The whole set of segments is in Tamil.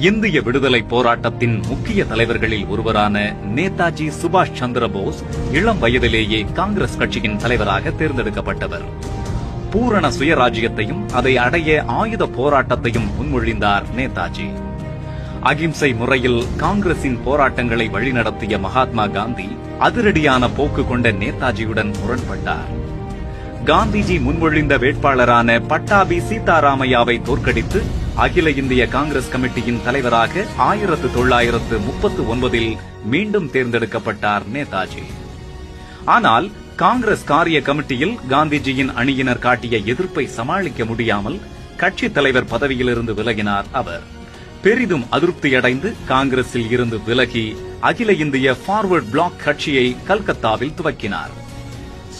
இந்திய விடுதலை போராட்டத்தின் முக்கிய தலைவர்களில் ஒருவரான நேதாஜி சுபாஷ் சந்திர போஸ் இளம் வயதிலேயே காங்கிரஸ் கட்சியின் தலைவராக தேர்ந்தெடுக்கப்பட்டவர். பூரண சுயராஜ்யத்தையும் அதை அடைய ஆயுத போராட்டத்தையும் முன்மொழிந்தார் நேதாஜி. அகிம்சை முறையில் காங்கிரசின் போராட்டங்களை வழிநடத்திய மகாத்மா காந்தி அதிரடியான போக்கு கொண்ட நேதாஜியுடன் முரண்பட்டார். காந்திஜி முன்மொழிந்த வேட்பாளரான பட்டாபி சீதாராமையாவை தோற்கடித்து அகில இந்திய காங்கிரஸ் கமிட்டியின் தலைவராக 1939 மீண்டும் தேர்ந்தெடுக்கப்பட்டார் நேதாஜி. ஆனால் காங்கிரஸ் காரிய கமிட்டியில் காந்திஜியின் அணியினர் காட்டிய எதிர்ப்பை சமாளிக்க முடியாமல் கட்சித் தலைவர் பதவியிலிருந்து விலகினார் அவர். பெரிதும் அதிருப்தியடைந்து காங்கிரஸில் இருந்து விலகி அகில இந்திய ஃபார்வர்ட் பிளாக் கட்சியை கல்கத்தாவில் துவக்கினார்.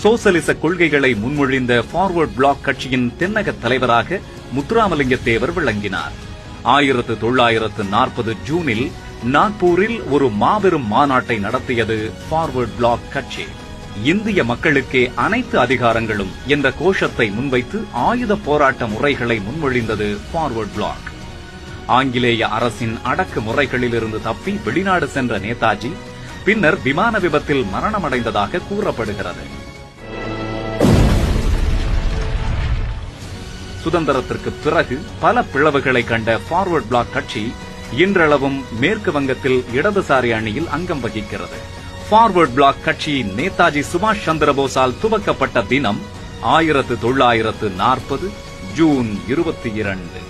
சோசலிச கொள்கைகளை முன்மொழிந்த ஃபார்வர்ட் பிளாக் கட்சியின் தென்னக தலைவராக முத்துராமலிங்க தேவர் விளங்கினார். 1940 ஜூனில் நாக்பூரில் ஒரு மாபெரும் மாநாட்டை நடத்தியது ஃபார்வர்ட் பிளாக் கட்சி. இந்திய மக்களுக்கே அனைத்து அதிகாரங்களும் என்ற கோஷத்தை முன்வைத்து ஆயுத போராட்ட முறைகளை முன்மொழிந்தது ஃபார்வர்ட் பிளாக். ஆங்கிலேய அரசின் அடக்கு முறைகளிலிருந்து தப்பி வெளிநாடு சென்ற நேதாஜி பின்னர் விமான விபத்தில் மரணமடைந்ததாக கூறப்படுகிறது. சுதந்திரத்திற்கு பிறகு பல பிளவுகளை கண்ட ஃபார்வர்ட் பிளாக் கட்சி இன்றளவும் மேற்கு வங்கத்தில் இடதுசாரி அணியில் அங்கம் வகிக்கிறது. ஃபார்வர்ட் பிளாக் கட்சி நேதாஜி சுபாஷ் சந்திர போஸால் துவக்கப்பட்ட தினம் 1940 ஜூன் 22.